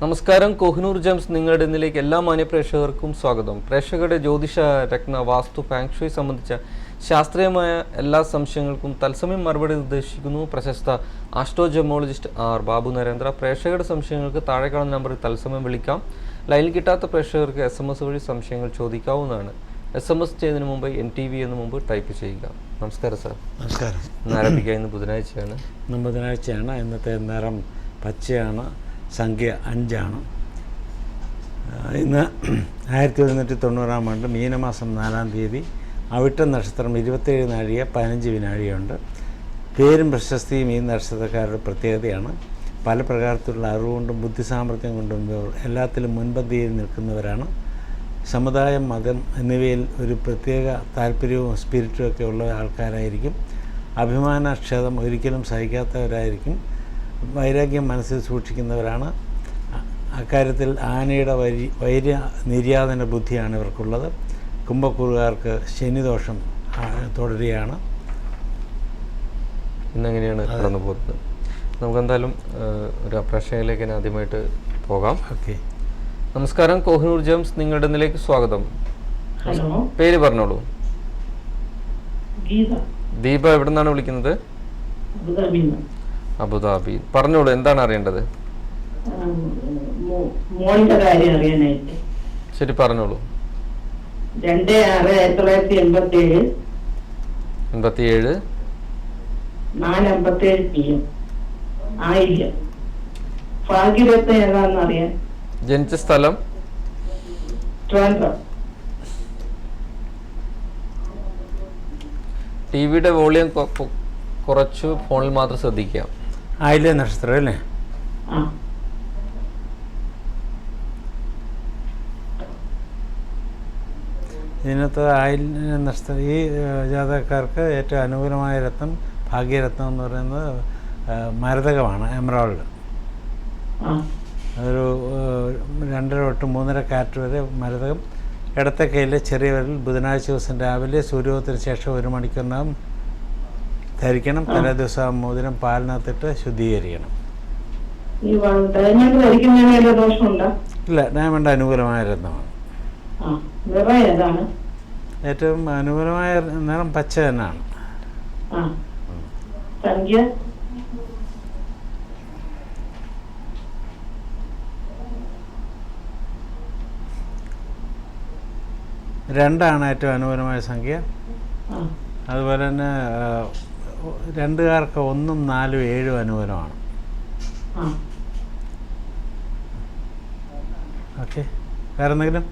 നമസ്കാരം. കോഹിനൂർ ജെംസ് നിങ്ങളുടെ ഇന്നിലേക്ക് എല്ലാ മാന്യപ്രേക്ഷകർക്കും സ്വാഗതം. പ്രേക്ഷകരുടെ ജ്യോതിഷ, രത്ന, വാസ്തു, ഫാങ്ഷുയി സംബന്ധിച്ച ശാസ്ത്രീയമായ എല്ലാ സംശയങ്ങൾക്കും തത്സമയം മറുപടി നിർദ്ദേശിക്കുന്നു പ്രശസ്ത ആസ്ട്രോജെമോളജിസ്റ്റ് ആർ ബാബു നരേന്ദ്ര. പ്രേക്ഷകരുടെ സംശയങ്ങൾക്ക് താഴെ കാണുന്ന നമ്പറിൽ തത്സമയം വിളിക്കാം. ലൈനിൽ കിട്ടാത്ത പ്രേക്ഷകർക്ക് SMS വഴി സംശയങ്ങൾ ചോദിക്കാവുന്നതാണ്. SMS ചെയ്യുന്നതിന് മുമ്പ് NTV എന്ന് മുമ്പ് ടൈപ്പ് ചെയ്യുക. നമസ്കാരം സാർ. നമസ്കാരം. ഇന്ന് ആരംഭിക്കുക. ഇന്ന് ബുധനാഴ്ചയാണ്. ഇന്നത്തെ നിറം പച്ചയാണ്, സംഖ്യ 5 ആണ്. ഇന്ന് 1190 ആണ്ട് മീനമാസം 4-ാം തീയതി, അവിട്ട നക്ഷത്രം 27 നാഴിക 15 വിനാഴിയുണ്ട്. പേരും പ്രശസ്തിയും ഈ നക്ഷത്രക്കാരുടെ പ്രത്യേകതയാണ്. പല പ്രകാരത്തിലുള്ള അറിവുകൊണ്ടും ബുദ്ധിസാമർഥ്യം കൊണ്ടും എല്ലാത്തിലും മുൻപന്തിയിൽ നിൽക്കുന്നവരാണ്. സമുദായം, മതം എന്നിവയിൽ ഒരു പ്രത്യേക താല്പര്യവും സ്പിരിറ്റും ഒക്കെ ഉള്ള ആൾക്കാരായിരിക്കും. അഭിമാനക്ഷതം ഒരിക്കലും സഹിക്കാത്തവരായിരിക്കും. വൈരാഗ്യം മനസ്സിൽ സൂക്ഷിക്കുന്നവരാണ്. അക്കാര്യത്തിൽ ആനയുടെ നിര്യാതന ബുദ്ധിയാണ് ഇവർക്കുള്ളത്. കുംഭക്കൂറുകാർക്ക് ശനിദോഷം തുടരുകയാണ്. ഇന്നെങ്ങനെയാണ് കടന്നു പോകുന്നത്? നമുക്കെന്തായാലും ഒരു പ്രേക്ഷകയിലേക്ക് ആദ്യമായിട്ട് പോകാം. ഓക്കെ. നമസ്കാരം. കോഹിനൂർ ജെംസ് നിങ്ങളുടെ ഇന്നിലേക്ക് സ്വാഗതം. പേര് പറഞ്ഞോളൂ. ദീപ. എവിടെ നിന്നാണ് വിളിക്കുന്നത്? അബുദാബി. പറഞ്ഞോളൂ, എന്താണ് അറിയേണ്ടത്? ശരി, പറഞ്ഞോളൂ. 2/6/1987 4:57 PM. ആയില്യം. ഭാഗ്യരത്ന ഏതാണെന്ന് അറിയാൻ. ജനിച്ച സ്ഥലം? ട്രിവാൻഡ്രം. ടിവിയുടെ വോളിയം കുറച്ചു ഫോണിൽ മാത്രം ശ്രദ്ധിക്കുക. ആയില്യ നക്ഷത്രം അല്ലേ? ഇതിനകത്ത് ആയില്യ നക്ഷത്രം ഈ ജാതകക്കാർക്ക് ഏറ്റവും അനുകൂലമായ രത്നം, ഭാഗ്യരത്നം എന്ന് പറയുന്നത് മരതകമാണ്, എമറാൾഡ്. ഒരു 2.5 തൊട്ട് 3.5 കാരറ്റ് വരെ മരതകം. ഇടത്തെ കയ്യിലെ ചെറിയ വിരൽ ബുധനാഴ്ച ദിവസം രാവിലെ സൂര്യോദയത്തിന് ശേഷം 1 മണിക്കൂറിനകം ധരിക്കണം. തലേ ദിവസം മോതിരം പാലിനകത്തിട്ട് ശുദ്ധീകരിക്കണം. ഇല്ല, ഡയമണ്ട് അനുകൂലമായ രത്നമാണ്. ഏറ്റവും അനുകൂലമായ നിറം പച്ച തന്നെയാണ്. സംഖ്യ 2 ഏറ്റവും അനുകൂലമായ സംഖ്യ. അതുപോലെ തന്നെ 2കാർക്ക് 1, 4, 7 അനുകൂലമാണ്. ഓക്കെ. വേറെ എന്തെങ്കിലും?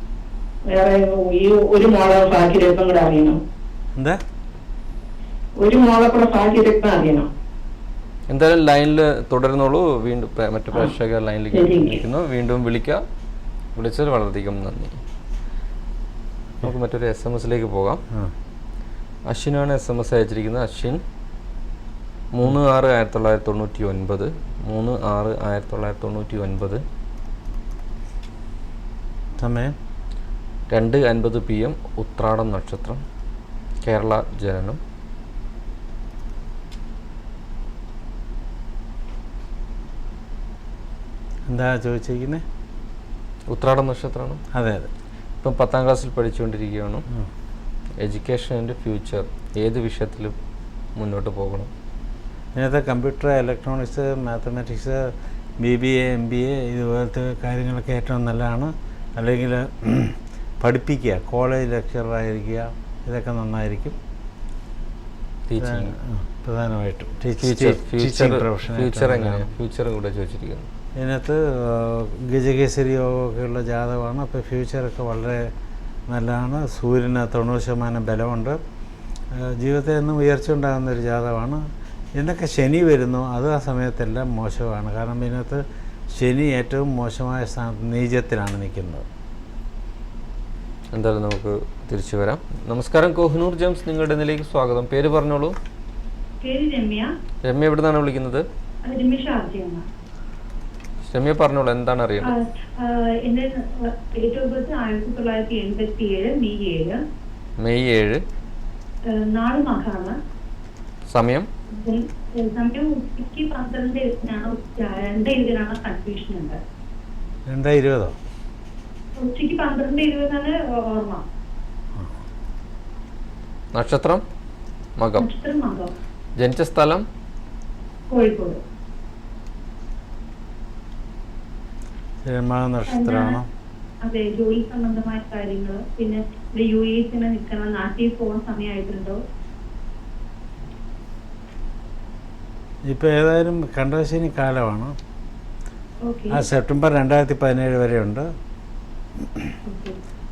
ഒരു മോളെ ഭാഗ്യരത്നം കൂടെ അറിയണം. എന്താ? ഒരു മോളെ കൂടെ ഭാഗ്യരത്നം അറിയണം. എന്തായാലും ലൈനിൽ തുടരുന്നോളൂ. വീണ്ടും മറ്റു പ്രേക്ഷകർ ലൈനിലേക്ക് വിളിക്കുന്നു. വീണ്ടും വിളിച്ചത് വളരെയധികം നന്ദി. നമുക്ക് മറ്റൊരു SMS പോകാം. അശ്വിനാണ് SMS അയച്ചിരിക്കുന്നത്. അശ്വിൻ 3/6/1999. 3/6/1999. സമയം 2:50 PM. ഉത്രാടം നക്ഷത്രം. കേരള ജനനം. എന്താ ചോദിച്ചിരിക്കുന്നത്? ഉത്രാടം നക്ഷത്രമാണ്. അതെ അതെ. ഇപ്പം 10ാം ക്ലാസ്സിൽ പഠിച്ചുകൊണ്ടിരിക്കുകയാണ്. എഡ്യൂക്കേഷൻ ആൻഡ് ഫ്യൂച്ചർ, ഏത് വിഷയത്തിലും മുന്നോട്ട് പോകണം. ഇതിനകത്ത് computer, electronics, mathematics, BBA, MBA ഇതുപോലത്തെ കാര്യങ്ങളൊക്കെ ഏറ്റവും നല്ലതാണ്. അല്ലെങ്കിൽ പഠിപ്പിക്കുക, കോളേജ് ലെക്ചറായിരിക്കുക, ഇതൊക്കെ നന്നായിരിക്കും. ടീച്ചിങ് പ്രധാനമായിട്ടും ഫ്യൂച്ചർ എങ്ങനെയാണ്? ഫ്യൂച്ചർ കൂടെ ചോദിച്ചിരിക്കുന്നു. ഇതിനകത്ത് ഗജകേസരി യോഗമൊക്കെയുള്ള ജാതകമാണ്. അപ്പോൾ ഫ്യൂച്ചറൊക്കെ വളരെ നല്ലതാണ്. സൂര്യന് 90% ബലമുണ്ട്. ജീവിതത്തിൽ നിന്നും ഉയർച്ച ഉണ്ടാകുന്ന ഒരു ജാതകമാണ്. ഇതിനൊക്കെ ശനി വരുന്നു, അത് ആ സമയത്തെല്ലാം മോശമാണ്. കാരണം ഇതിനകത്ത് ശനി ഏറ്റവും മോശമായ സ്ഥാനത്ത് നീചത്തിലാണ് നിൽക്കുന്നത്. എന്തായാലും നമുക്ക് തിരിച്ചു വരാം. നമസ്കാരം. കോഹിനൂർ ജെംസ് നിങ്ങളുടെ ഇന്നിലേക്ക് സ്വാഗതം. പേര് പറഞ്ഞോളൂ. രമ്യ. എവിടെ നിന്നാണ് വിളിക്കുന്നത്? രമ്യ, പറഞ്ഞോളൂ, എന്താണ് അറിയേണ്ടത്? മെയ് 7. സമയം? 2020 ഉച്ചയ്ക്ക് 12:20 ഓർമ്മ. നക്ഷത്രം മകം. നക്ഷത്രം മകം. ജനിച്ച സ്ഥലം കോഴിക്കോട്. തിരുമാന നക്ഷത്രമാണ്. അതെ, ജോലി സംബന്ധമായ കാര്യങ്ങൾ. പിന്നെ UAE നിൽക്കണം, നാട്ടിൽ പോകാൻ സമയമായിട്ടുണ്ടോ? ഇപ്പോൾ ഏതായാലും കണ്ടശനി കാലമാണ്. ഓക്കെ. ആ സെപ്റ്റംബർ 2017 വരെ ഉണ്ട്.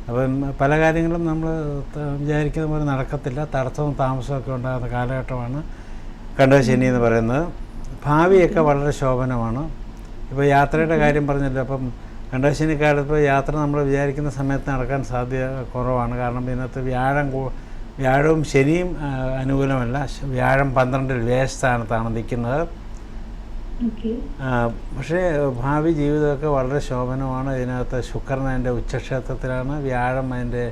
അപ്പം പല കാര്യങ്ങളും നമ്മൾ വിചാരിക്കുന്ന പോലെ നടക്കത്തില്ല. തടസ്സവും താമസമൊക്കെ ഉണ്ടാകുന്ന കാലഘട്ടമാണ് കണ്ടശനി എന്ന് പറയുന്നത്. ഭാവിയൊക്കെ വളരെ ശോഭനമാണ്. ഇപ്പോൾ യാത്രയുടെ കാര്യം പറഞ്ഞല്ലോ. അപ്പം കണ്ടശനി കാലത്ത് യാത്ര നമ്മൾ വിചാരിക്കുന്ന സമയത്ത് നടക്കാൻ സാധ്യത കുറവാണ്. കാരണം ഇന്നത്തെ വ്യാഴവും ശനിയും അനുകൂലമല്ല. വ്യാഴം 12 വ്യയസ്ഥാനത്താണ് നിൽക്കുന്നത്. പക്ഷേ ഭാവി ജീവിതമൊക്കെ വളരെ ശോഭനമാണ്. ഇതിനകത്ത് ശുക്രൻ അതിൻ്റെ ഉച്ചക്ഷേത്രത്തിലാണ്, വ്യാഴം അതിൻ്റെ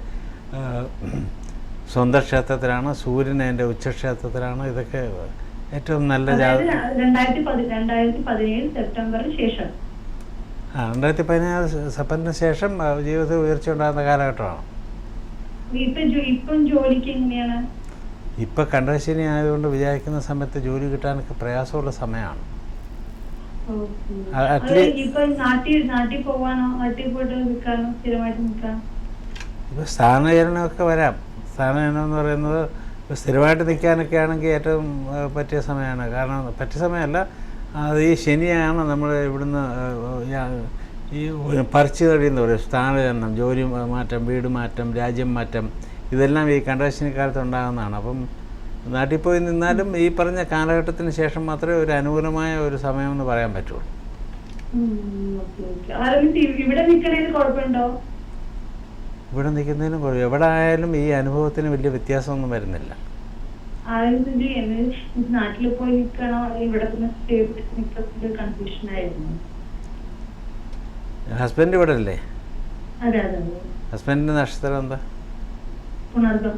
സ്വന്തം ക്ഷേത്രത്തിലാണ്, സൂര്യൻ അതിൻ്റെ ഉച്ചക്ഷേത്രത്തിലാണ്. ഇതൊക്കെ ഏറ്റവും നല്ല 2017 സെപ്റ്റംബറിന് ശേഷം 2017 സെപ്റ്റംബറിന് ശേഷം ജീവിതത്തിൽ ഉയർച്ച ഉണ്ടാകുന്ന കാലഘട്ടമാണ്. ഇപ്പം ജോലിക്ക് എങ്ങനെയാണ്? ഇപ്പം കണ്ടശനി ആയതുകൊണ്ട് വിചാരിക്കുന്ന സമയത്ത് ജോലി കിട്ടാനൊക്കെ പ്രയാസമുള്ള സമയമാണ്. നാട്ടിൽ പോവാനോ, നാട്ടിൽ പോയിട്ട് നിൽക്കാനോ, സ്ഥിരമായിട്ട് നിൽക്കാം? ഇപ്പോൾ സ്ഥാനചലനമൊക്കെ വരാം. സ്ഥാനചലനം എന്ന് പറയുന്നത് ഇപ്പോൾ സ്ഥിരമായിട്ട് നിൽക്കാനൊക്കെ ആണെങ്കിൽ ഏറ്റവും പറ്റിയ സമയമാണ്. കാരണം പറ്റിയ സമയമല്ല, അത് ഈ ശനിയാണ് നമ്മൾ ഇവിടുന്ന് ഈ പറിച്ചു കഴിയുന്ന ഒരു സ്ഥാനചലനം, ജോലി മാറ്റം, വീട് മാറ്റം, രാജ്യം മാറ്റം, ഇതെല്ലാം ഈ കണ്ടശനിക്കാലത്ത് ഉണ്ടാകുന്നതാണ്. അപ്പം നാട്ടിൽ പോയി നിന്നാലും ഈ പറഞ്ഞ കാലഘട്ടത്തിന് ശേഷം മാത്രമേ ഒരു അനുകൂലമായ ഒരു സമയമെന്ന് പറയാൻ പറ്റുള്ളൂ. ഇവിടെ നിൽക്കുന്നതിന് കുഴപ്പമുണ്ടോ? ഇവിടെ നിൽക്കുന്നതിനും കുഴപ്പം. എവിടെ ആയാലും ഈ അനുഭവത്തിന് വലിയ വ്യത്യാസമൊന്നും വരുന്നില്ല. നാട്ടിൽ പോയി നിൽക്കണോ, ഇവിടെ കൺഫ്യൂഷൻ ആയിരുന്നു. ഹസ്ബൻഡ് ഇവിടെ അല്ലേ? അതെ അതെ. ഹസ്ബൻഡിൻ്റെ നക്ഷത്രം എന്താ? പുണർദം.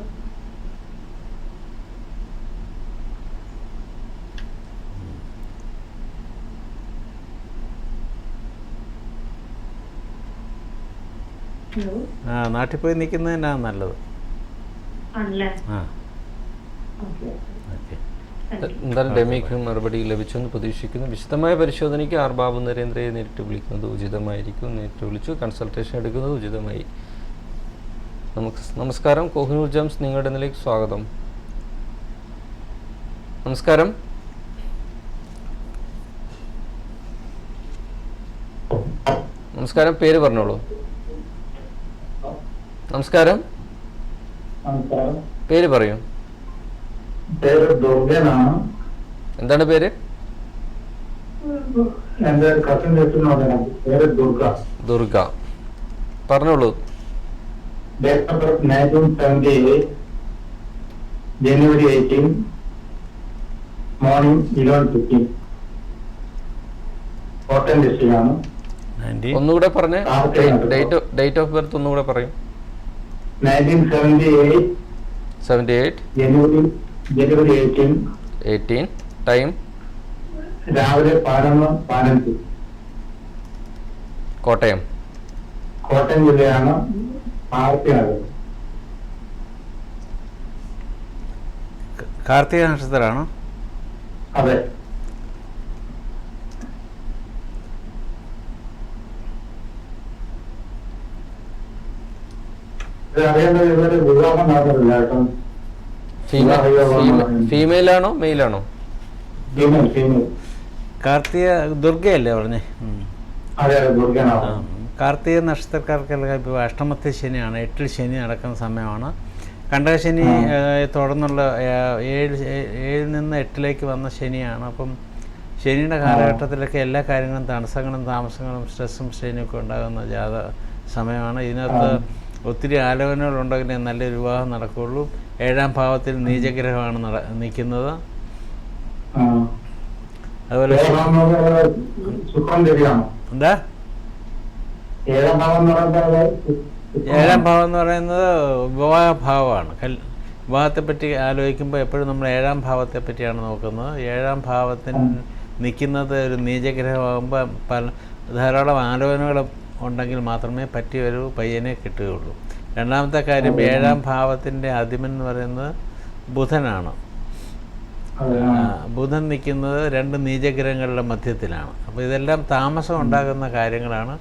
നാട്ടിൽ പോയി നിൽക്കുന്നത് തന്നെയാണ് നല്ലത്. എന്തായാലും ഡെമിക്ക് മറുപടി ലഭിച്ചെന്ന് പ്രതീക്ഷിക്കുന്നു. വിശദമായ പരിശോധനയ്ക്ക് ആർ ബാബു നരേന്ദ്രയെ നേരിട്ട് വിളിക്കുന്നത് ഉചിതമായിരിക്കും. നേരിട്ട് വിളിച്ചു കൺസൾട്ടേഷൻ എടുക്കുന്നത് ഉചിതമായി. നമസ്കാരം, കോഹിനൂർ ജംസ് നിങ്ങളുടെ നിലയ്ക്ക് സ്വാഗതം. നമസ്കാരം. നമസ്കാരം, പേര് പറഞ്ഞോളൂ. നമസ്കാരം, പേര് പറയൂ. പേര് ദുർഗനാണ്. എന്താണ് പേര്? എന്റെ കസിൻ പേര് ദുർഗ. ദുർഗ, പറഞ്ഞോളൂ. Date of birth 1978, January 18, morning 11:15. Kottayam district ആണ്. ഒന്നുകൂടെ പറഞ്ഞേ, ഡേറ്റ് ഓഫ് ബർത്ത് ഒന്നുകൂടെ പറയും. 1978, January 18, ടൈം രാവിലെ 11:15. കോട്ടയം ജില്ലയാണ്. ആർത്തിയാണ്. കാർത്തിക നക്ഷത്രമാണോ? അതെ. അറിയേണ്ടത് ഇവര് വിവാഹം നടന്നില്ല കേട്ടോ. ഫീമെയിൽ ആണോ മെയിൽ ആണോ? ഫീമെയിൽ. കാർത്തിക ദുർഗയല്ലേ പറഞ്ഞേ? അതെ അതെ, ദുർഗനാണ്. കാർത്തിക നക്ഷത്രക്കാർക്കെല്ലാം ഇപ്പോൾ അഷ്ടമത്തെ ശനിയാണ്, 8 ശനി നടക്കുന്ന സമയമാണ്. കണ്ടശനി തുടർന്നുള്ള 7 നിന്ന് 8 വന്ന ശനിയാണ്. അപ്പം ശനിയുടെ കാലഘട്ടത്തിലൊക്കെ എല്ലാ കാര്യങ്ങളും തടസ്സങ്ങളും താമസങ്ങളും സ്ട്രെസ്സും സ്ട്രെയിനൊക്കെ ഉണ്ടാകുന്ന സമയമാണ്. ഇതിനകത്ത് ഒത്തിരി ആലോചനകളുണ്ടെങ്കിലേ നല്ലൊരു വിവാഹം നടക്കുകയുള്ളൂ. 7ാം ഭാവത്തിൽ നീചഗ്രഹമാണ് നിൽക്കുന്നത്. അതുപോലെ എന്താ 7ാം ഭാവം എന്ന് പറയുന്നത് വിവാഹഭാവമാണ്. വിവാഹത്തെപ്പറ്റി ആലോചിക്കുമ്പോൾ എപ്പോഴും നമ്മൾ 7ാം ഭാവത്തെ പറ്റിയാണ് നോക്കുന്നത്. 7ാം ഭാവത്തിന് നിൽക്കുന്നത് ഒരു നീചഗ്രഹമാകുമ്പോൾ ധാരാളം ആലോചനകൾ ഉണ്ടെങ്കിൽ മാത്രമേ പറ്റിയൊരു പയ്യനെ കിട്ടുകയുള്ളൂ. രണ്ടാമത്തെ കാര്യം, 7ാം ഭാവത്തിൻ്റെ അധിപൻ എന്ന് പറയുന്നത് ബുധനാണ്. ബുധൻ നിൽക്കുന്നത് 2 നീചഗ്രഹങ്ങളുടെ മധ്യത്തിലാണ്. അപ്പോൾ ഇതെല്ലാം താമസം ഉണ്ടാകുന്ന കാര്യങ്ങളാണ്.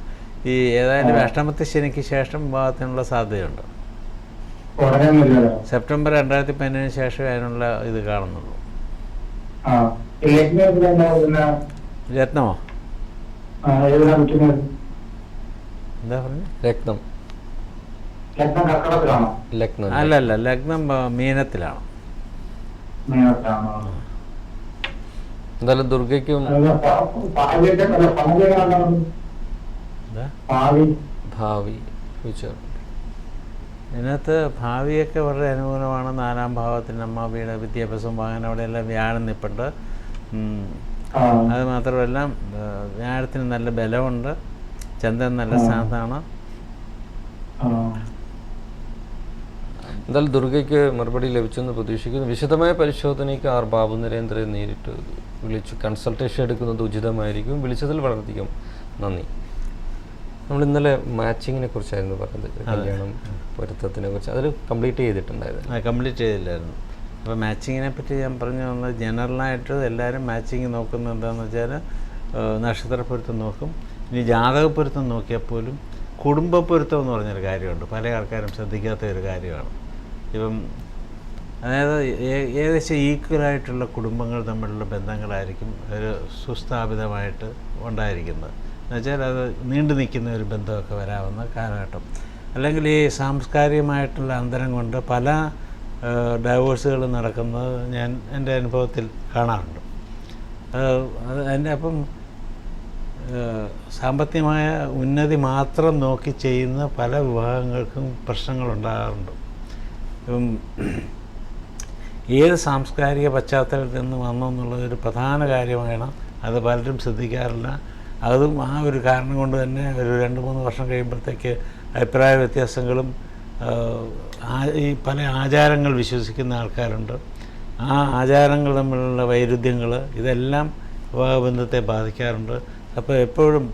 ഈ ഏതായാലും അഷ്ടമത്തെ ശനിക്ക് ശേഷം വിവാഹത്തിനുള്ള സാധ്യതയുണ്ട്. സെപ്റ്റംബർ 2017 ശേഷം അതിനുള്ള ഇത് കാണുന്നുള്ളൂ. രത്നമോ എന്താ പറഞ്ഞു? ലഗ്നം ലഗ്നം അല്ലല്ല, ലഗ്നം മീനത്തിലാണ്. എന്തായാലും ദുർഗയ്ക്കും ഭാവി ഫ്യൂച്ചർ ഇതിനകത്ത് ഭാവിയൊക്കെ വളരെ അനുകൂലമാണ്. 4ാം ഭാവത്തിന് അമ്മ വീട്, വിദ്യാഭ്യാസം, വാഹനം, അവിടെയെല്ലാം വ്യാഴം നിൽപ്പുണ്ട്. അത് മാത്രമല്ല വ്യാഴത്തിന് നല്ല ബലമുണ്ട്. ചന്ദ്രൻ നല്ല സ്ഥാനത്താണ്. എന്തായാലും ദുർഗയ്ക്ക് മറുപടി ലഭിച്ചെന്ന് പ്രതീക്ഷിക്കുന്നു. വിശദമായ പരിശോധനയ്ക്ക് ആർ ബാബു നരേന്ദ്രനെ നേരിട്ട് വിളിച്ച് കൺസൾട്ടേഷൻ എടുക്കുന്നത് ഉചിതമായിരിക്കും. വിളിച്ചതിൽ വളരെയധികം നന്ദി. നമ്മൾ ഇന്നലെ മാച്ചിങ്ങിനെ കുറിച്ചായിരുന്നു പറഞ്ഞത്, കല്യാണം പൊരുത്തത്തിനെ കുറിച്ച്. അതിൽ കംപ്ലീറ്റ് ചെയ്തിട്ടുണ്ടായിരുന്നു? കംപ്ലീറ്റ് ചെയ്തില്ലായിരുന്നു. അപ്പോൾ മാച്ചിങ്ങിനെ പറ്റി ഞാൻ പറഞ്ഞു വന്നത്, ജനറലായിട്ട് എല്ലാവരും മാച്ചിങ് നോക്കുന്നത് എന്താണെന്ന് വെച്ചാൽ നക്ഷത്രപ്പൊരുത്തം നോക്കും. ഇനി ജാതകപ്പൊരുത്തം നോക്കിയാൽ പോലും കുടുംബപ്പൊരുത്തം എന്ന് പറഞ്ഞൊരു കാര്യമുണ്ട്. പല ആൾക്കാരും ശ്രദ്ധിക്കാത്ത ഒരു കാര്യമാണ്. ഇപ്പം അതായത് ഏകദേശം ഈക്വലായിട്ടുള്ള കുടുംബങ്ങൾ തമ്മിലുള്ള ബന്ധങ്ങളായിരിക്കും ഒരു സുസ്ഥാപിതമായിട്ട് ഉണ്ടായിരിക്കുന്നത്. എന്നുവെച്ചാൽ അത് നീണ്ടു നിൽക്കുന്ന ഒരു ബന്ധമൊക്കെ വരാവുന്ന കാലഘട്ടം. അല്ലെങ്കിൽ ഈ സാംസ്കാരികമായിട്ടുള്ള അന്തരം കൊണ്ട് പല ഡൈവേഴ്സുകൾ നടക്കുന്നത് ഞാൻ എൻ്റെ അനുഭവത്തിൽ കാണാറുണ്ട്. അപ്പം സാമ്പത്തികമായ ഉന്നതി മാത്രം നോക്കി ചെയ്യുന്ന പല വിഭാഗങ്ങൾക്കും പ്രശ്നങ്ങളുണ്ടാകാറുണ്ട്. ഏത് സാംസ്കാരിക പശ്ചാത്തലത്തിൽ നിന്ന് വന്നു എന്നുള്ളതൊരു പ്രധാന കാര്യമാണ്. അത് പലരും ശ്രദ്ധിക്കാറില്ല. അതും ആ ഒരു കാരണം കൊണ്ട് തന്നെ ഒരു 2-3 വർഷം കഴിയുമ്പോഴത്തേക്ക് അഭിപ്രായ വ്യത്യാസങ്ങളും ഈ പല ആചാരങ്ങൾ വിശ്വസിക്കുന്ന ആൾക്കാരുണ്ട്. ആ ആചാരങ്ങൾ തമ്മിലുള്ള വൈരുദ്ധ്യങ്ങൾ ഇതെല്ലാം വിവാഹബന്ധത്തെ ബാധിക്കാറുണ്ട്. അപ്പോൾ എപ്പോഴും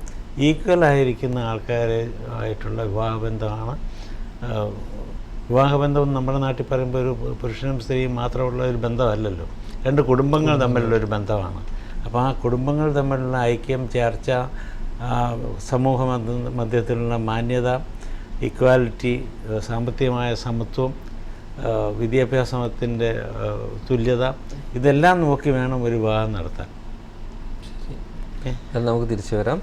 ഈക്വലായിരിക്കുന്ന ആൾക്കാരെ ആയിട്ടുള്ള വിവാഹബന്ധമാണ്. വിവാഹബന്ധം നമ്മുടെ നാട്ടിൽ പറയുമ്പോൾ ഒരു പുരുഷനും സ്ത്രീയും മാത്രമുള്ള ഒരു ബന്ധമല്ലല്ലോ, 2 കുടുംബങ്ങൾ തമ്മിലുള്ളൊരു ബന്ധമാണ്. അപ്പോൾ ആ കുടുംബങ്ങൾ തമ്മിലുള്ള ഐക്യം, ചർച്ച, സമൂഹ മധ്യത്തിലുള്ള മാന്യത, ഇക്വാലിറ്റി, സാമ്പത്തികമായ സമത്വം, വിദ്യാഭ്യാസത്തിൻ്റെ തുല്യത, ഇതെല്ലാം നോക്കി വേണം ഒരു വിവാഹം നടത്താൻ. അത് നമുക്ക് തിരിച്ചു വരാം.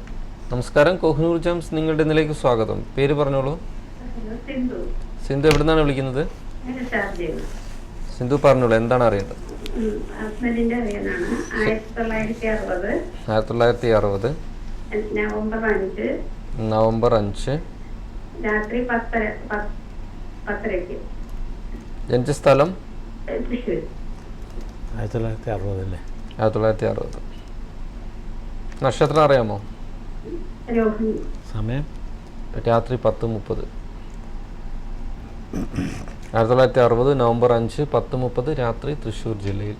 നമസ്കാരം, കോഹിനൂർ ജംസ് നിങ്ങളുടെ ഇതിലേക്ക് സ്വാഗതം. പേര് പറഞ്ഞോളൂ. സിന്ധു എവിടെ നിന്നാണ് വിളിക്കുന്നത്? സിന്ധു പറഞ്ഞോളൂ, എന്താണ് അറിയേണ്ടത്? 1960 നവംബർ 5 രാത്രി 10:30 ജനിച്ച സ്ഥലം? തൃശ്ശൂർ. 1960 അല്ലേ? 1960. നക്ഷത്രം അറിയാമോ? സമയം രാത്രി 10:30. 1960 നവംബർ 5 10:30 രാത്രി, തൃശ്ശൂർ ജില്ലയിൽ.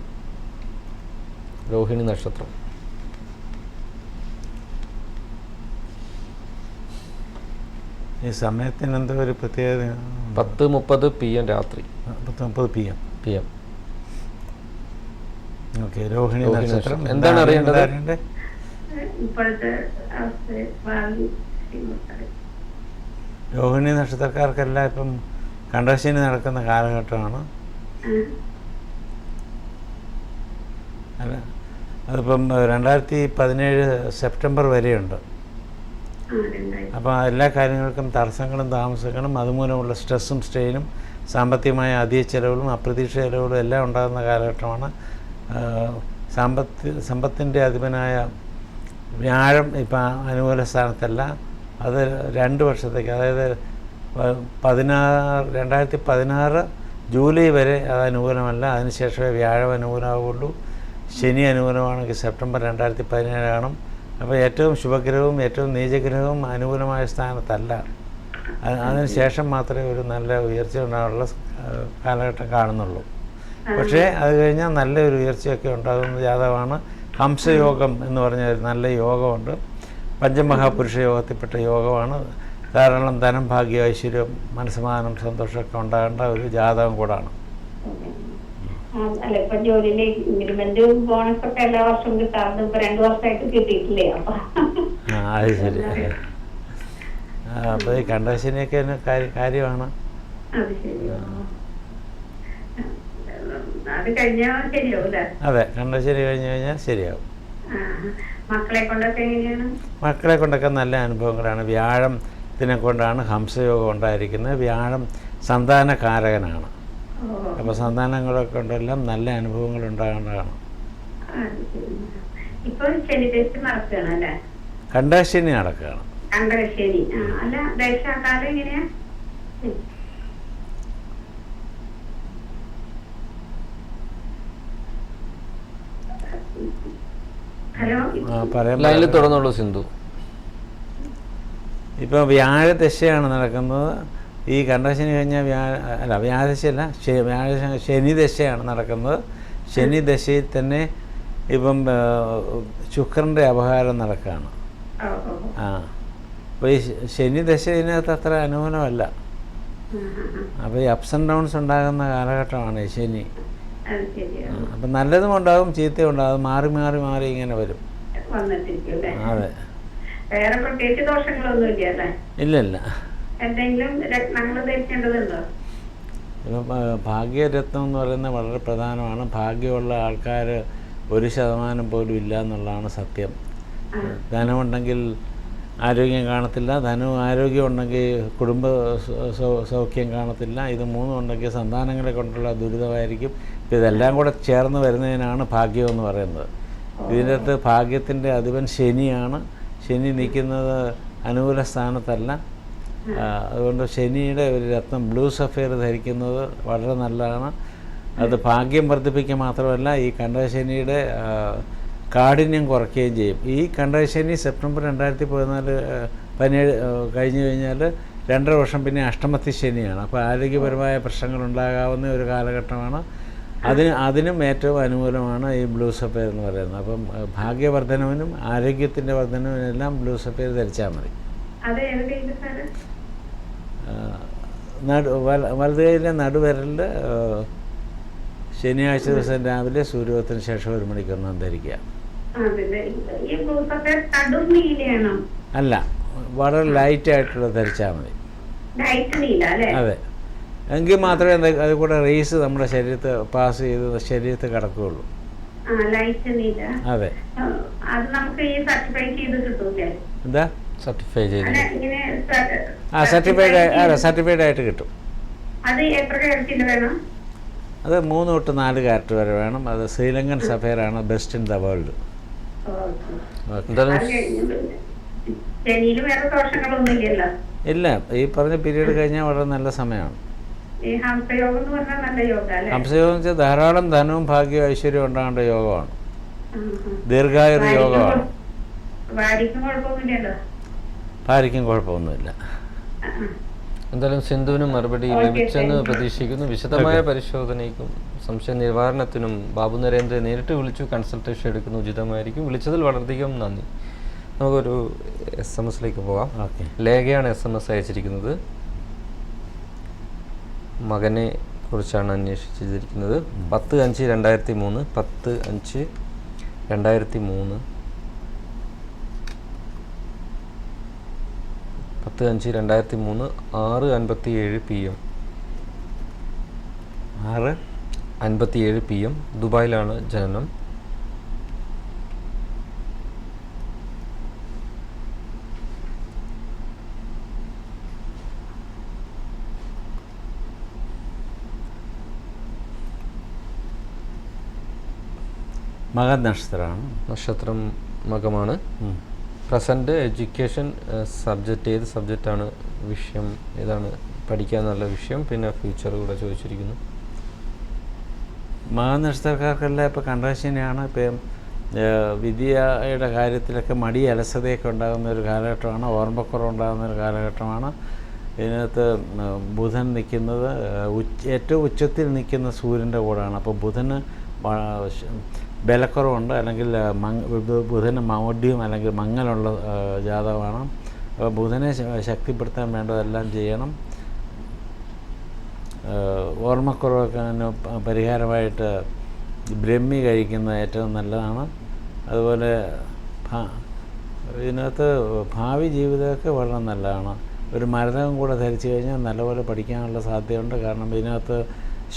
രോഹിണി നക്ഷത്രം. ഈ സമയത്തിന് എന്തോ ഒരു പ്രത്യേകത? 10:30 PM രാത്രി. 10:30 PM. ഓക്കെ. രോഹിണി നക്ഷത്രം. എന്താണ് അറിയേണ്ടത്? രോഹിണി നക്ഷത്രക്കാർക്കെല്ലാം ഇപ്പം കണ്ടശനി നടക്കുന്ന കാലഘട്ടമാണ്. അല്ല, അതിപ്പം 2017 സെപ്റ്റംബർ വരെയുണ്ട്. അപ്പോൾ എല്ലാ കാര്യങ്ങൾക്കും തടസ്സങ്ങളും താമസങ്ങളും അതുമൂലമുള്ള സ്ട്രെസ്സും സ്ട്രെയിനും സാമ്പത്തികമായ അധിക ചെലവുകളും അപ്രതീക്ഷിത ചെലവുകളും എല്ലാം ഉണ്ടാകുന്ന കാലഘട്ടമാണ്. സമ്പത്തിൻ്റെ അധിപനായ വ്യാഴം ഇപ്പം അനുകൂല സ്ഥാനത്തല്ല. അത് 2 വർഷത്തേക്ക്, അതായത് 2016 ജൂലൈ വരെ അത് അനുകൂലമല്ല. അതിനുശേഷമേ വ്യാഴം അനുകൂലമാവുള്ളൂ. ശനി അനുകൂലമാണെങ്കിൽ സെപ്റ്റംബർ 2017 ആണ്. അപ്പോൾ ഏറ്റവും ശുഭഗ്രഹവും ഏറ്റവും നീചഗ്രഹവും അനുകൂലമായ സ്ഥാനത്തല്ല. അതിനുശേഷം മാത്രമേ ഒരു നല്ല ഉയർച്ച ഉണ്ടാകാനുള്ള കാലഘട്ടം കാണുന്നുള്ളൂ. പക്ഷേ അത് കഴിഞ്ഞാൽ നല്ലൊരു ഉയർച്ചയൊക്കെ ഉണ്ടാകുന്ന ജാതകമാണ്. ഹംസയോഗം എന്ന് പറഞ്ഞ ഒരു നല്ല യോഗമുണ്ട്. പഞ്ചമഹാപുരുഷ യോഗത്തിൽപ്പെട്ട യോഗമാണ്. ധാരാളം ധനം, ഭാഗ്യം, ഐശ്വര്യം, മനസ്സമാധാനം, സന്തോഷമൊക്കെ ഉണ്ടാകേണ്ട ഒരു ജാതകം കൂടാണ്. അല്ല, ഇപ്പൊ ജോലിയില് ഇൻക്രിമെന്റും ബോണസൊക്കെ എല്ലാ വർഷവും കിട്ടാറുണ്ട്. ഇപ്പൊ 2 വർഷമായിട്ട് കിട്ടിയിട്ടില്ലേ? അപ്പൊ അത് ശരി. അപ്പോൾ ഈ കണ്ടശനിയൊക്കെ കാര്യമാണ്. അത് ശരി. അത് കഴിഞ്ഞാൽ ശരിയാവും അല്ലേ? അതെ, കണ്ടശനി കഴിഞ്ഞ് കഴിഞ്ഞാൽ ശരിയാവും. മക്കളെ കൊണ്ടൊക്കെ എങ്ങനെയാണ്? മക്കളെ കൊണ്ടൊക്കെ നല്ല അനുഭവങ്ങളാണ്. വ്യാഴത്തിനെ കൊണ്ടാണ് ഹംസയോഗം ഉണ്ടായിരിക്കുന്നത്. വ്യാഴം സന്താനകാരകനാണ്. അപ്പോൾ സന്താനങ്ങളൊക്കെ കൊണ്ടെല്ലാം നല്ല അനുഭവങ്ങൾ ഉണ്ടാകേണ്ടതാണ്. ഇപ്പൊ ശനി ദശ നടക്കുകയാണ് അല്ലേ? കണ്ടശനി നടക്കുകയാണ്. കണ്ടശനി. അല്ല, ദശാകാലം എങ്ങനെയാ? ഹലോ, പറയാൻ ലൈനിൽ തുടർന്നുള്ളൂ സിന്ധു. ഇപ്പോൾ വ്യാഴദശയാണ് നടക്കുന്നത്. ഈ കണ്ടശനി കഴിഞ്ഞാൽ വ്യാഴദശയല്ല, ശനി ദശയാണ് നടക്കുന്നത്. ശനി ദശയിൽ തന്നെ ഇപ്പം ശുക്രൻ്റെ അപഹാരം നടക്കുകയാണ്. അപ്പോൾ ഈ ശനി ദശ ഇതിനകത്ത് അത്ര അനുകൂലമല്ല. അപ്പോൾ ഈ അപ്സ് ആൻഡ് ഡൗൺസ് ഉണ്ടാകുന്ന കാലഘട്ടമാണ് ഈ ശനി. അപ്പം നല്ലതും ഉണ്ടാകും, ചീത്തയും ഉണ്ടാകും, മാറി മാറി മാറി ഇങ്ങനെ വരും. അതെ, വേറെ പ്രത്യേകിച്ച് ദോഷങ്ങളൊന്നും ഇല്ല. എന്തെങ്കിലും രത്നങ്ങൾ ധരിക്കേണ്ടതുണ്ടോ? ഇപ്പം ഭാഗ്യരത്നം എന്ന് പറയുന്നത് വളരെ പ്രധാനമാണ്. ഭാഗ്യമുള്ള ആൾക്കാർ 1% പോലും ഇല്ല എന്നുള്ളതാണ് സത്യം. ധനമുണ്ടെങ്കിൽ ആരോഗ്യം കാണത്തില്ല, ധനവും ആരോഗ്യം ഉണ്ടെങ്കിൽ കുടുംബ സൗഖ്യം കാണത്തില്ല. ഇത് മൂന്നും ഉണ്ടെങ്കിൽ സന്താനങ്ങളെ കൊണ്ടുള്ള ദുരിതമായിരിക്കും. ഇതെല്ലാം കൂടെ ചേർന്ന് വരുന്നതിനാണ് ഭാഗ്യം എന്ന് പറയുന്നത്. ഇതിൻ്റെ അകത്ത് ഭാഗ്യത്തിൻ്റെ അധിപൻ ശനിയാണ്. ശനി നിൽക്കുന്നത് അനുകൂല സ്ഥാനത്തല്ല. അതുകൊണ്ട് ശനിയുടെ ഒരു രത്നം ബ്ലൂ സഫയർ ധരിക്കുന്നത് വളരെ നല്ലതാണ്. അത് ഭാഗ്യം വർദ്ധിപ്പിക്കുക മാത്രമല്ല, ഈ കണ്ടശനിയുടെ കാഠിന്യം കുറയ്ക്കുകയും ചെയ്യും. ഈ കണ്ടശനി സെപ്റ്റംബർ 2017 കഴിഞ്ഞു കഴിഞ്ഞാൽ 2.5 വർഷം പിന്നെ അഷ്ടമത്തി ശനിയാണ്. അപ്പോൾ ആരോഗ്യപരമായ പ്രശ്നങ്ങൾ ഉണ്ടാകാവുന്ന ഒരു കാലഘട്ടമാണ്. അതിനും ഏറ്റവും അനുകൂലമാണ് ഈ ബ്ലൂ സഫയർ എന്ന് പറയുന്നത്. അപ്പം ഭാഗ്യവർദ്ധനവിനും ആരോഗ്യത്തിൻ്റെ വർദ്ധനവിനെല്ലാം ബ്ലൂ സഫയർ ധരിച്ചാൽ മതി. വലത് കൈയിലെ നടുവിരലിൽ ശനിയാഴ്ച ദിവസം രാവിലെ സൂര്യോദയത്തിന് ശേഷം 1 മണിക്കൂറിനകം ധരിക്കുക. അല്ല, വളരെ ലൈറ്റായിട്ടുള്ള ധരിച്ചാൽ മതി. അതെ, എങ്കിൽ മാത്രമേ അത് കൂടെ റേസ് നമ്മുടെ ശരീരത്തെ പാസ് ചെയ്ത് ശരീരത്തിൽ കിടക്കുകയുള്ളൂ. അതെ. എന്താ സർട്ടിഫൈ ചെയ്ത് സർട്ടിഫൈഡ് ആയിട്ട് കിട്ടും. അത് 3 തൊട്ട് 4 കാരറ്റ് വരെ വേണം. അത് ശ്രീലങ്കൻ സഫയറാണ് ബെസ്റ്റ് ഇൻ ദ വേൾഡ്. ഇല്ല, ഈ പറഞ്ഞ പീരീഡ് കഴിഞ്ഞാൽ വളരെ നല്ല സമയമാണ്. ഹംസയോഗം വെച്ചാൽ ധാരാളം ധനവും ഭാഗ്യവും ഐശ്വര്യവും ഉണ്ടാകേണ്ട യോഗമാണ്. ദീർഘായുർ യോഗമാണ്. ഭാര്യയ്ക്കും കുഴപ്പമൊന്നുമില്ല. എന്തായാലും സിന്ധുവിനും മറുപടി ലഭിച്ചെന്ന് പ്രതീക്ഷിക്കുന്നു. വിശദമായ പരിശോധനയ്ക്കും സംശയ നിവാരണത്തിനും ബാബു നരേന്ദ്രനെ നേരിട്ട് വിളിച്ചു കൺസൾട്ടേഷൻ എടുക്കുന്നത് ഉചിതമായിരിക്കും. വിളിച്ചതിൽ വളരെയധികം നന്ദി. നമുക്കൊരു SMS പോവാം. ലേഖയാണ് SMS അയച്ചിരിക്കുന്നത്. മകനെ കുറിച്ചാണ് അന്വേഷിച്ചിരിക്കുന്നത്. 10/5/2003 10/5/2003 10/5/2003 6:57 PM 6:57 PM ദുബായിലാണ് ജനനം. മകൻ നക്ഷത്രം മകമാണ്. പ്രസൻറ്റ് എഡ്യൂക്കേഷൻ സബ്ജക്റ്റ് ഏത് സബ്ജക്റ്റാണ്, വിഷയം ഏതാണ്, പഠിക്കാൻ നല്ല വിഷയം, പിന്നെ ഫ്യൂച്ചർ കൂടെ ചോദിച്ചിരിക്കുന്നു. മകൻ നക്ഷത്രക്കാർക്കെല്ലാം ഇപ്പോൾ കണ്ടശനിയാണ്. ഇപ്പം വിദ്യയുടെ കാര്യത്തിലൊക്കെ മടി അലസതയൊക്കെ ഉണ്ടാകുന്ന ഒരു കാലഘട്ടമാണ്. ഓർമ്മക്കുറവുണ്ടാകുന്ന ഒരു കാലഘട്ടമാണ്. ഇതിനകത്ത് ബുധൻ നിൽക്കുന്നത് ഏറ്റവും ഉച്ചത്തിൽ നിൽക്കുന്ന സൂര്യൻ്റെ കൂടാണ്. അപ്പോൾ ബുധന് ബലക്കുറവുണ്ട്, അല്ലെങ്കിൽ ബുധന് മൗഢ്യം അല്ലെങ്കിൽ മങ്ങലുള്ള ജാതകമാണ്. അപ്പോൾ ബുധനെ ശക്തിപ്പെടുത്താൻ വേണ്ടതെല്ലാം ചെയ്യണം. ഓർമ്മക്കുറവൊക്കെ പരിഹാരമായിട്ട് ബ്രഹ്മി കഴിക്കുന്നത് ഏറ്റവും നല്ലതാണ്. അതുപോലെ ഇതിനകത്ത് ഭാവി ജീവിതമൊക്കെ വളരെ നല്ലതാണ്. ഒരു മരതകം കൂടെ ധരിച്ചു കഴിഞ്ഞാൽ നല്ലപോലെ പഠിക്കാനുള്ള സാധ്യതയുണ്ട്. കാരണം ഇതിനകത്ത്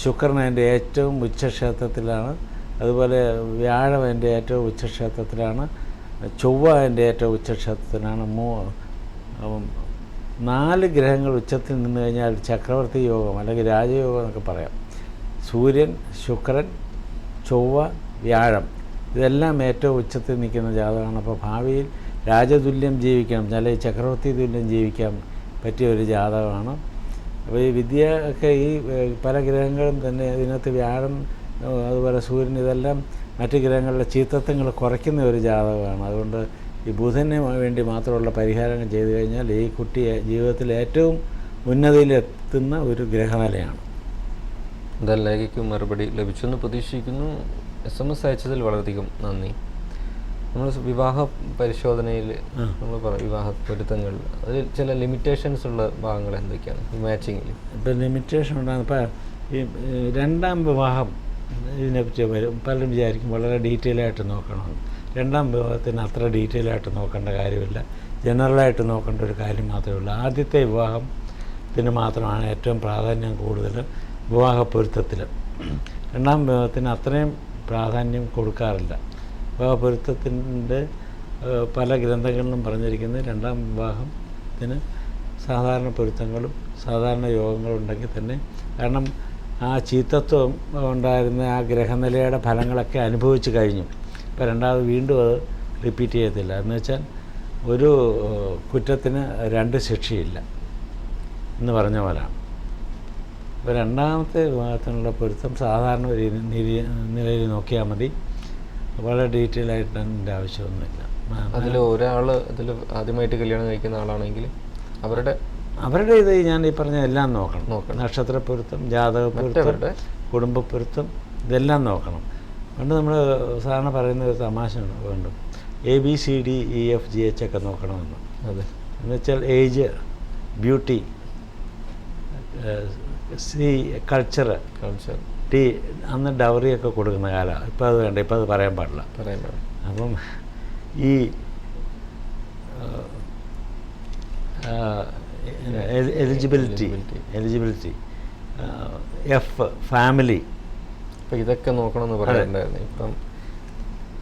ശുക്രൻ അതിൻ്റെ ഏറ്റവും ഉച്ചക്ഷേത്രത്തിലാണ്, അതുപോലെ വ്യാഴം അതിൻ്റെ ഏറ്റവും ഉച്ചക്ഷേത്രത്തിലാണ്, ചൊവ്വ അതിൻ്റെ ഏറ്റവും ഉച്ചക്ഷേത്രത്തിലാണ്. 4 ഗ്രഹങ്ങൾ ഉച്ചത്തിൽ നിന്ന് കഴിഞ്ഞാൽ ചക്രവർത്തി യോഗം അല്ലെങ്കിൽ രാജയോഗം എന്നൊക്കെ പറയാം. സൂര്യൻ, ശുക്രൻ, ചൊവ്വ, വ്യാഴം ഇതെല്ലാം ഏറ്റവും ഉച്ചത്തിൽ നിൽക്കുന്ന ജാതകമാണ്. അപ്പോൾ ഭാവിയിൽ രാജതുല്യം ജീവിക്കാം, അല്ലെങ്കിൽ ചക്രവർത്തി തുല്യം ജീവിക്കാൻ പറ്റിയ ഒരു ജാതകമാണ്. അപ്പോൾ ഈ വിദ്യ ഒക്കെ ഈ പല ഗ്രഹങ്ങളും തന്നെ ഇതിനകത്ത് വ്യാഴം, അതുപോലെ സൂര്യൻ, ഇതെല്ലാം മറ്റ് ഗ്രഹങ്ങളിലെ ചീത്തത്വങ്ങൾ കുറയ്ക്കുന്ന ഒരു ജാതകമാണ്. അതുകൊണ്ട് ഈ ബുധന് വേണ്ടി മാത്രമുള്ള പരിഹാരങ്ങൾ ചെയ്തു കഴിഞ്ഞാൽ ഈ കുട്ടിയെ ജീവിതത്തിൽ ഏറ്റവും ഉന്നതിയിലെത്തുന്ന ഒരു ഗ്രഹനിലയാണ്. ഇതെല്ലാവർക്കും മറുപടി ലഭിച്ചെന്ന് പ്രതീക്ഷിക്കുന്നു. SMS അയച്ചതിൽ വളരെയധികം നന്ദി. നമ്മൾ വിവാഹ പരിശോധനയിൽ നമ്മൾ വിവാഹ പൊരുത്തങ്ങൾ അതിൽ ചില ലിമിറ്റേഷൻസ് ഉള്ള ഭാഗങ്ങൾ എന്തൊക്കെയാണ് ഈ മാച്ചിങ്ങിൽ? ഇപ്പം ലിമിറ്റേഷൻ ഉണ്ടാകുന്ന ഇപ്പം ഈ 2ാം വിവാഹം ഇതിനെപ്പറ്റി പലരും വിചാരിക്കും വളരെ ഡീറ്റെയിൽ ആയിട്ട് നോക്കണം. 2ാം വിവാഹത്തിന് അത്ര ഡീറ്റെയിൽ ആയിട്ട് നോക്കേണ്ട കാര്യമില്ല, ജനറലായിട്ട് നോക്കേണ്ട ഒരു കാര്യം മാത്രമേ ഉള്ളൂ. ആദ്യത്തെ വിവാഹത്തിന് മാത്രമാണ് ഏറ്റവും പ്രാധാന്യം കൂടുതൽ വിവാഹ പൊരുത്തത്തിൽ. 2ാം വിവാഹത്തിന് അത്രയും പ്രാധാന്യം കൊടുക്കാറില്ല. വിവാഹ പൊരുത്തത്തിൻ്റെ പല ഗ്രന്ഥങ്ങളിലും പറഞ്ഞിരിക്കുന്നത് 2ാം വിവാഹത്തിന് സാധാരണ പൊരുത്തങ്ങളും സാധാരണ യോഗങ്ങളും ഉണ്ടെങ്കിൽ തന്നെ, കാരണം ആ ചീത്തത്വം ഉണ്ടായിരുന്ന ആ ഗ്രഹനിലയുടെ ഫലങ്ങളൊക്കെ അനുഭവിച്ച് കഴിഞ്ഞു. ഇപ്പോൾ രണ്ടാമത് വീണ്ടും അത് റിപ്പീറ്റ് ചെയ്യത്തില്ല. എന്ന് വെച്ചാൽ ഒരു കുറ്റത്തിന് 2 ശിക്ഷയില്ല എന്ന് പറഞ്ഞ പോലെയാണ്. ഇപ്പോൾ 2ാമത്തെ വിവാഹത്തിനുള്ള പൊരുത്തം സാധാരണ ഒരു നിലയിൽ നോക്കിയാൽ മതി, വളരെ ഡീറ്റെയിൽ ആയിട്ട് അതിൻ്റെ ആവശ്യമൊന്നുമില്ല. അതിൽ ഒരാൾ അതിൽ ആദ്യമായിട്ട് കല്യാണം കഴിക്കുന്ന ആളാണെങ്കിൽ അവരുടെ ഇത് ഞാൻ ഈ പറഞ്ഞ എല്ലാം നോക്കണം. നക്ഷത്രപ്പൊരുത്തം, ജാതകപ്പൊരുത്തം, കുടുംബപ്പൊരുത്തം ഇതെല്ലാം നോക്കണം. അതുകൊണ്ട് നമ്മൾ സാധാരണ പറയുന്ന ഒരു തമാശ വേണ്ട, ABCDEFGH ഒക്കെ നോക്കണമെന്ന്. അതെ, എന്ന് വെച്ചാൽ ഏജ്, ബ്യൂട്ടി, കൾച്ചർ, T അന്ന് ഡൗറിയൊക്കെ കൊടുക്കുന്ന കാലമാണ്. ഇപ്പം അത് വേണ്ട, ഇപ്പം അത് പറയാൻ പാടില്ല. അപ്പം ഈ എലിജിബിലിറ്റി, F ഫാമിലി, അപ്പം ഇതൊക്കെ നോക്കണമെന്ന് പറയുന്നുണ്ടായിരുന്നു. ഇപ്പം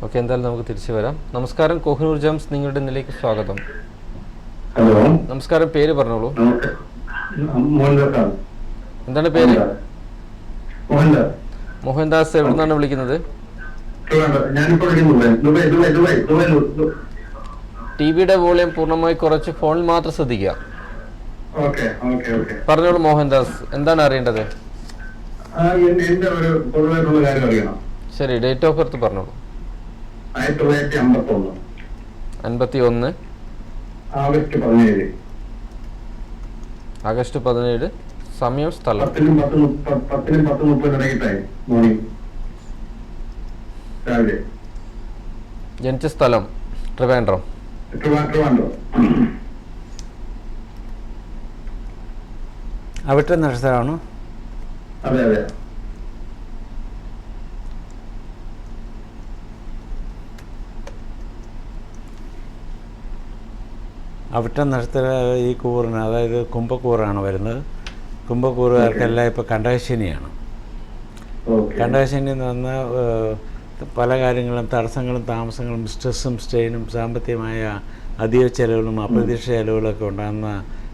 ഓക്കെ, എന്തായാലും നമുക്ക് തിരിച്ചു വരാം. നമസ്കാരം, കോഹിനൂർ ജംസ് നിങ്ങളുടെ ഇതിലേക്ക് സ്വാഗതം. ഹലോ, നമസ്കാരം, പേര് പറഞ്ഞോളൂ. എന്താണ് പേര്? മോഹൻദാസ്. എവിടെ നിന്നാണ് വിളിക്കുന്നത്? ടിവിയുടെ വോളിയം പൂർണ്ണമായി കുറച്ച് ഫോണിൽ മാത്രം ശ്രദ്ധിക്കുക. പറഞ്ഞോളൂ മോഹൻദാസ്, എന്താണ് അറിയേണ്ടത്? ശരി, ഡേറ്റ് ഓഫ് ബർത്ത് പറഞ്ഞോളൂ. 1951 ആഗസ്റ്റ് 17. സമയം, സ്ഥലം? ജനിച്ച സ്ഥലം? ട്രിവാൻഡ്രം. അവിട്ട നക്ഷത്രമാണോ? അതെ അതെ. അവിട്ട നക്ഷത്ര ഈ കൂറിന്, അതായത് കുംഭക്കൂറാണ് വരുന്നത്. കുംഭക്കൂറുകാർക്കെല്ലാം ഇപ്പോൾ കണ്ടകശനിയാണ്. കണ്ടകശനി എന്ന് പറഞ്ഞാൽ പല കാര്യങ്ങളും, തടസ്സങ്ങളും താമസങ്ങളും സ്ട്രെസ്സും സ്ട്രെയിനും സാമ്പത്തികമായ അധിക ചെലവുകളും അപ്രതീക്ഷ ചെലവുകളൊക്കെ ഉണ്ടാകുന്ന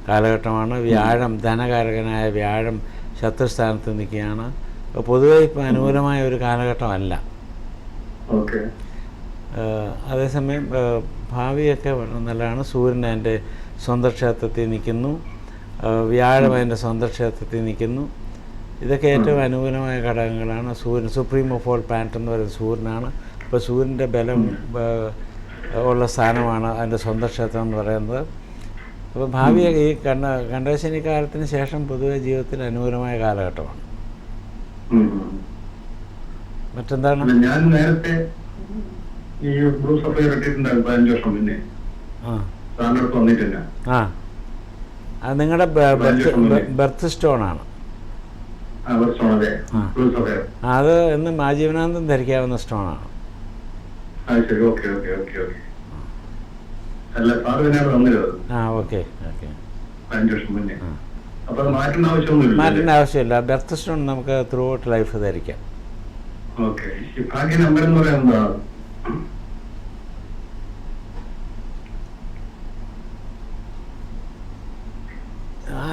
കാലഘട്ടമാണ്. വ്യാഴം, ധനകാരകനായ വ്യാഴം ശത്രുസ്ഥാനത്ത് നിൽക്കുകയാണ്. അപ്പോൾ പൊതുവെ ഇപ്പോൾ അനുകൂലമായ ഒരു കാലഘട്ടമല്ല. അതേസമയം ഭാവിയൊക്കെ നല്ലതാണ്. സൂര്യൻ അതിൻ്റെ സ്വന്തം ക്ഷേത്രത്തിൽ നിൽക്കുന്നു, വ്യാഴം അതിൻ്റെ സ്വന്തം ക്ഷേത്രത്തിൽ നിൽക്കുന്നു. ഇതൊക്കെ ഏറ്റവും അനുകൂലമായ ഘടകങ്ങളാണ്. സൂര്യൻ സുപ്രീം ഓഫ് ഓൾ പ്ലാനറ്റ് എന്ന് പറയുന്നത് സൂര്യനാണ്. അപ്പോൾ സൂര്യൻ്റെ ബലം ഉള്ള സ്ഥാനമാണ് അതിൻ്റെ സ്വന്തം ക്ഷേത്രം എന്ന് പറയുന്നത്. അപ്പോൾ ഭാവി ഈ കണ്ടകശനി കാലത്തിന് ശേഷം പൊതുവെ ജീവിതത്തിൽ അനുകൂലമായ കാലഘട്ടമാണ്. മറ്റെന്താണ്? അല്ല, ഞാൻ നേരത്തെ ഈ ബ്ലൂ സഫയർ ഇട്ടിട്ടുണ്ടായിരുന്നു 15 വർഷം മുന്നേ. ആ സാറിന്റെ അടുത്ത് വന്നിട്ടില്ല. ആ അത് നിങ്ങളുടെ ബർത്ത് സ്റ്റോണാണ്. അതെ, ബ്ലൂ സഫയർ. അത് എന്നും ആജീവനാന്തം ധരിക്കാവുന്ന സ്റ്റോണാണ്. ശരി, ഓക്കെ ഓക്കെ ഓക്കെ ഓക്കെ. അല്ല, സാറ് തന്നെ അവിടെ വന്നിരുന്നത് ആ ഓക്കെ ഓക്കെ. 15 വർഷം മുന്നേ. അപ്പൊ അത് മാറ്റേണ്ട ആവശ്യമൊന്നുമില്ല. മാറ്റേണ്ട ആവശ്യമില്ല. ബർത്ത് സ്റ്റോൺ നമുക്ക് ത്രൂ ഔട്ട് ലൈഫ് ധരിക്കാം. ഓക്കെ. ഈ ഭാഗ്യ നമ്പർ എന്ന് പറയുന്നത്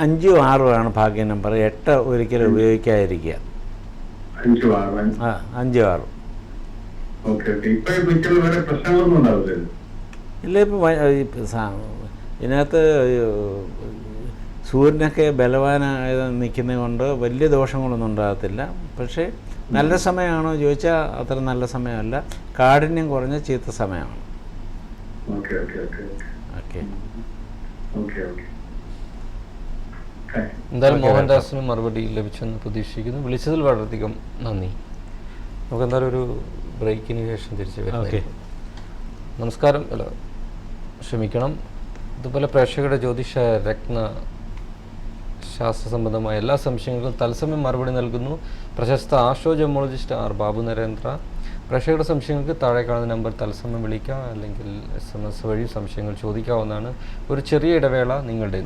5ഉം 6ഉം ആണ് ഭാഗ്യ നമ്പർ. 8 ഒരിക്കലും ഉപയോഗിക്കാതിരിക്കുക. 5 6. 5ഉം 6ഉം. Okay okay. ഇപ്പൊ വേറെ പ്രശ്നങ്ങളൊന്നും ഉണ്ടാവില്ല? ഇല്ല, ഇപ്പോൾ ഇതിനകത്ത് സൂര്യനൊക്കെ ബലവാനായത് നിൽക്കുന്നത് കൊണ്ട് വലിയ ദോഷങ്ങളൊന്നും ഉണ്ടാകത്തില്ല. പക്ഷേ നല്ല സമയമാണോ ചോദിച്ചാൽ അത്ര നല്ല സമയമല്ല. കാഠിന്യം കുറഞ്ഞ ചീത്ത സമയമാണ്. Okay okay okay okay okay okay. എന്തായാലും മോഹൻദാസിന് മറുപടി ലഭിച്ചെന്ന് പ്രതീക്ഷിക്കുന്നു. വിളിച്ചതിൽ വളരെയധികം നന്ദി. നമുക്ക് എന്തായാലും ഒരു ബ്രേക്കിന് ശേഷം തിരിച്ചു വരാം. ഓക്കെ, നമസ്കാരം. അല്ല, ക്ഷമിക്കണം. ഇതുപോലെ പ്രേക്ഷകരുടെ ജ്യോതിഷ രത്ന ശാസ്ത്ര സംബന്ധമായ എല്ലാ സംശയങ്ങൾക്കും തത്സമയം മറുപടി നൽകുന്നു പ്രശസ്ത ആസ്ട്രോജമോളജിസ്റ്റ് ആർ ബാബു നരേന്ദ്ര. പ്രേക്ഷകരുടെ സംശയങ്ങൾക്ക് താഴെ കാണുന്ന നമ്പർ തത്സമയം വിളിക്കുക, അല്ലെങ്കിൽ SMS വഴി സംശയങ്ങൾ ചോദിക്കാവുന്നതാണ്. ഒരു ചെറിയ ഇടവേള നിങ്ങളുടെ